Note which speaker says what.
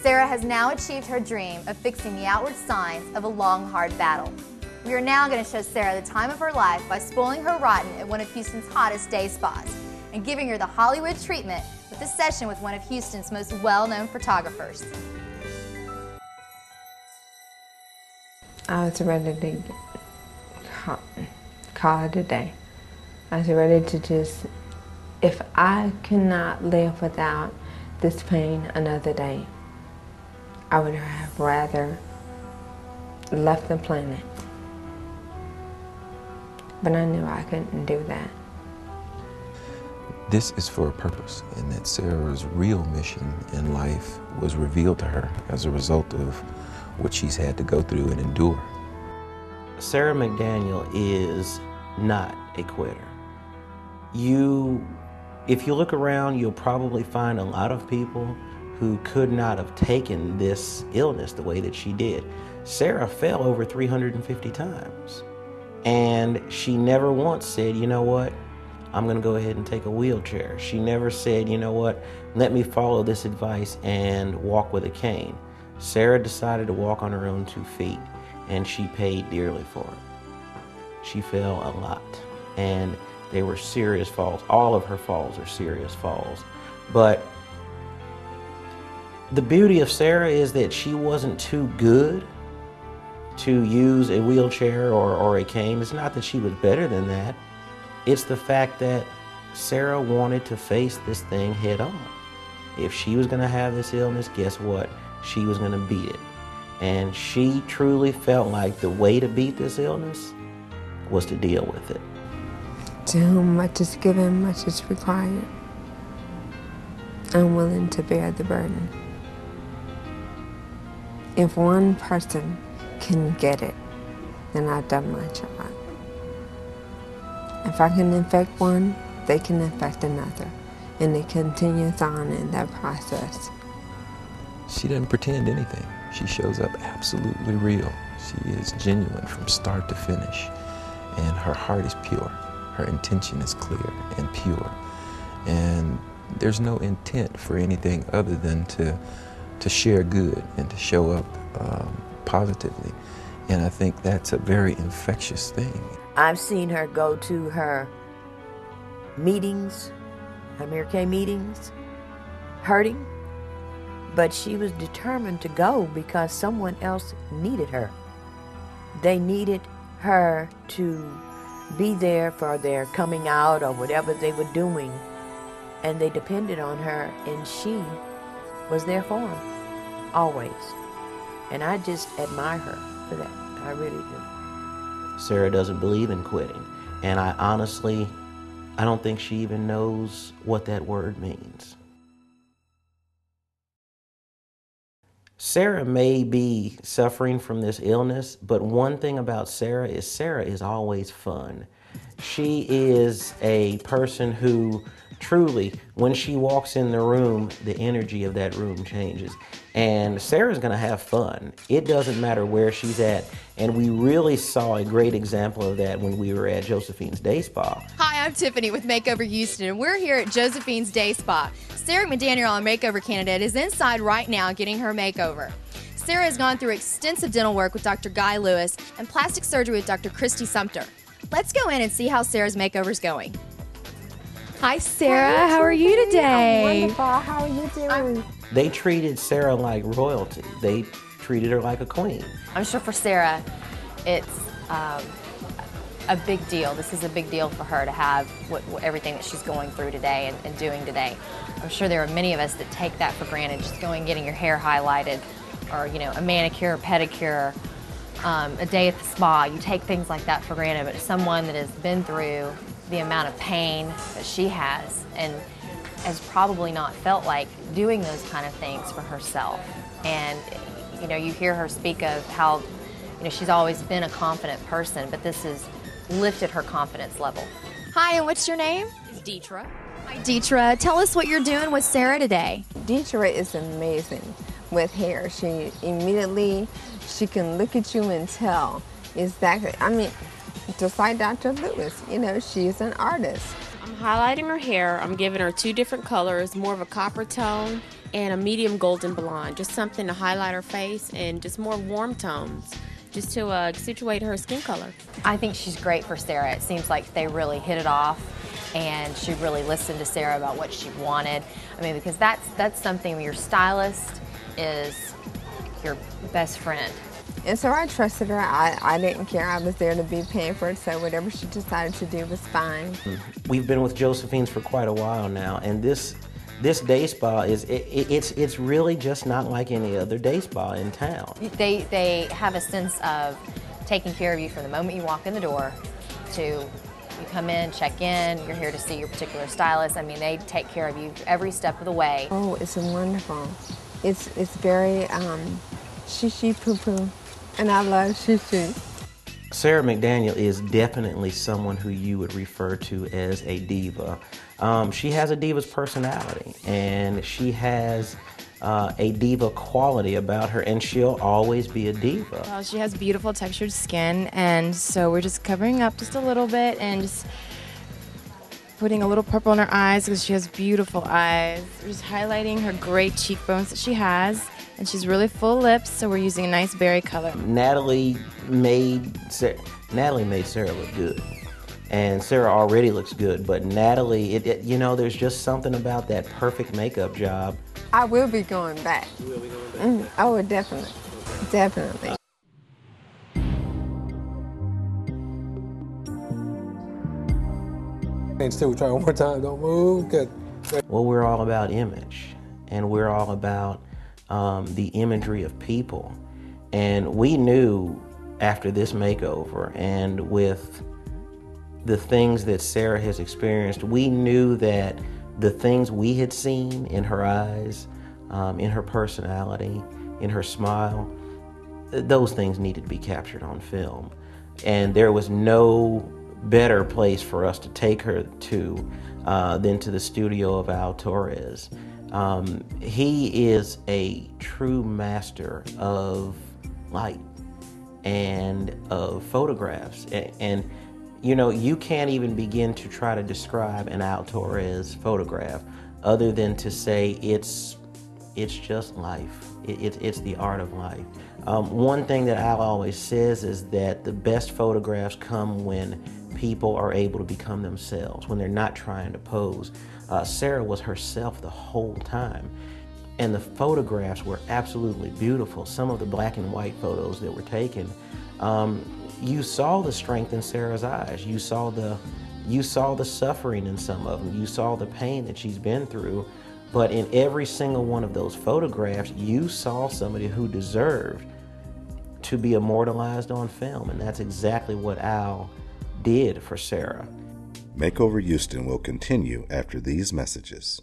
Speaker 1: Sarah has now achieved her dream of fixing the outward signs of a long, hard battle. We are now going to show Sarah the time of her life by spoiling her rotten at one of Houston's hottest day spas and giving her the Hollywood treatment with a session with one of Houston's most well-known photographers.
Speaker 2: I was ready to call it a day. I was ready to just, if I cannot live without this pain another day, I would have rather left the planet. But I knew I couldn't do that.
Speaker 3: This is for a purpose, and that Sarah's real mission in life was revealed to her as a result of what she's had to go through and endure.
Speaker 4: Sarah McDaniel is not a quitter. If you look around, you'll probably find a lot of people who could not have taken this illness the way that she did. Sarah fell over 350 times, and she never once said, you know what, I'm going to go ahead and take a wheelchair. She never said, you know what, let me follow this advice and walk with a cane. Sarah decided to walk on her own 2 feet, and she paid dearly for it. She fell a lot, and they were serious falls. All of her falls are serious falls. But the beauty of Sarah is that she wasn't too good to use a wheelchair or a cane. It's not that she was better than that. It's the fact that Sarah wanted to face this thing head on. If she was going to have this illness, guess what? She was going to beat it. And she truly felt like the way to beat this illness was to deal with it.
Speaker 2: To whom much is given, much is required. I'm willing to bear the burden. If one person can get it, then I've done my job. If I can infect one, they can infect another. And it continues on in that process.
Speaker 3: She doesn't pretend anything. She shows up absolutely real. She is genuine from start to finish. And her heart is pure. Her intention is clear and pure. And there's no intent for anything other than to share good and to show up positively. And I think that's a very infectious thing.
Speaker 5: I've seen her go to her meetings, her Mary Kay meetings, hurting, but she was determined to go because someone else needed her. They needed her to be there for their coming out or whatever they were doing, and they depended on her, and she was there for them, always. And I just admire her for that. I really do.
Speaker 4: Sarah doesn't believe in quitting, and I don't think she even knows what that word means. Sarah may be suffering from this illness, but one thing about Sarah is always fun. She is a person who truly, when she walks in the room, the energy of that room changes. And Sarah's gonna have fun. It doesn't matter where she's at. And we really saw a great example of that when we were at Josephine's Day Spa.
Speaker 1: Hi, I'm Tiffany with Makeover Houston, and we're here at Josephine's Day Spa. Sarah McDaniel, our makeover candidate, is inside right now getting her makeover. Sarah has gone through extensive dental work with Dr. Guy Lewis and plastic surgery with Dr. Christy Sumter. Let's go in and see how Sarah's makeover's going. Hi, Sarah. How are you today?
Speaker 2: I'm wonderful. How are you doing?
Speaker 4: They treated Sarah like royalty. They treated her like a queen.
Speaker 1: I'm sure for Sarah, it's a big deal. This is a big deal for her to have everything that she's going through today and doing today. I'm sure there are many of us that take that for granted, just going and getting your hair highlighted, or a manicure, pedicure, a day at the spa. You take things like that for granted, but someone that has been through the amount of pain that she has and has probably not felt like doing those kind of things for herself. And you hear her speak of how she's always been a confident person, but this has lifted her confidence level. Hi, and what's your name?
Speaker 6: It's Deetra.
Speaker 1: Hi, Deetra. Tell us what you're doing with Sarah today.
Speaker 2: Deetra is amazing with hair. She can look at you and tell exactly. I mean, just like Dr. Lewis, she's an artist.
Speaker 6: I'm highlighting her hair. I'm giving her 2 different colors, more of a copper tone and a medium golden blonde, just something to highlight her face and just more warm tones, just to accentuate her skin color.
Speaker 1: I think she's great for Sarah. It seems like they really hit it off, and she really listened to Sarah about what she wanted. I mean, because that's something when your stylist is your best friend.
Speaker 2: And so I trusted her. I didn't care. I was there to be paying for it, so whatever she decided to do was fine.
Speaker 4: We've been with Josephine's for quite a while now, and this day spa it's really just not like any other day spa in town.
Speaker 1: They have a sense of taking care of you from the moment you walk in the door to you come in, check in, you're here to see your particular stylist. I mean, they take care of you every step of the way.
Speaker 2: Oh, it's wonderful. It's very she poo-poo, and I love she.
Speaker 4: Sarah McDaniel is definitely someone who you would refer to as a diva. She has a diva's personality, and she has a diva quality about her, and she'll always be a diva.
Speaker 7: Well, she has beautiful textured skin, and so we're just covering up just a little bit and just putting a little purple in her eyes because she has beautiful eyes. We're just highlighting her great cheekbones that she has, and she's really full lips, so we're using a nice berry color.
Speaker 4: Natalie made Sarah look good. And Sarah already looks good, but Natalie, you know, there's just something about that perfect makeup job.
Speaker 2: I will be going back. You will be going back? Oh, definitely. Definitely.
Speaker 8: And still try one more time, don't move. Good.
Speaker 4: Well, we're all about image, and we're all about the imagery of people. And we knew after this makeover and with the things that Sarah has experienced, we knew that the things we had seen in her eyes, in her personality, in her smile, those things needed to be captured on film. And there was no better place for us to take her to than to the studio of Torres. He is a true master of light and of photographs. And you know, you can't even begin to try to describe an Torres photograph other than to say it's just life. It's the art of life. One thing that Al always says is that the best photographs come when people are able to become themselves, when they're not trying to pose. Sarah was herself the whole time. And the photographs were absolutely beautiful. Some of the black and white photos that were taken, you saw the strength in Sarah's eyes. You saw the suffering in some of them. You saw the pain that she's been through. But in every single one of those photographs, you saw somebody who deserved to be immortalized on film. And that's exactly what Al did for Sarah.
Speaker 9: Makeover Houston will continue after these messages.